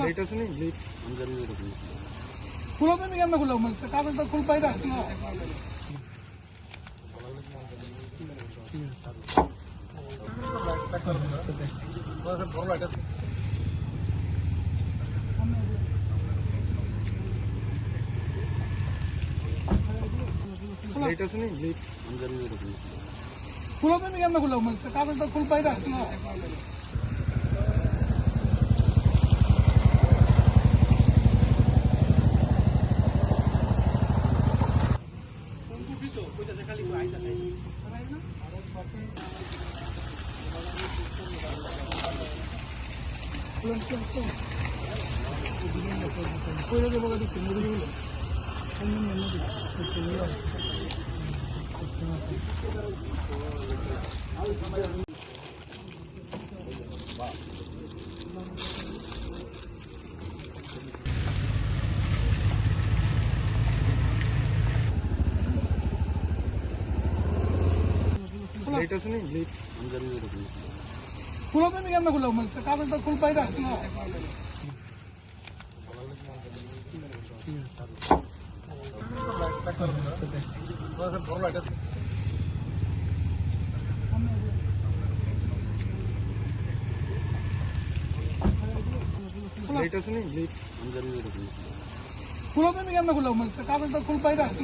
light असं नाही light खुला तुम्ही केमना खुला मग कारण तर खुल पाहिजे ना लाईट असं नाही लाईट खुला तुम्ही केमना खुला मग कारण तर खुल पाहिजे ना लाईट असं नाही लाईट खुला तुम्ही केमना खुला मग कारण तर खुल पाहिजे ना लाईट असं नाही लाईट खुला तुम्ही केमना खुला मग कारण तर खुल पाहिजे ना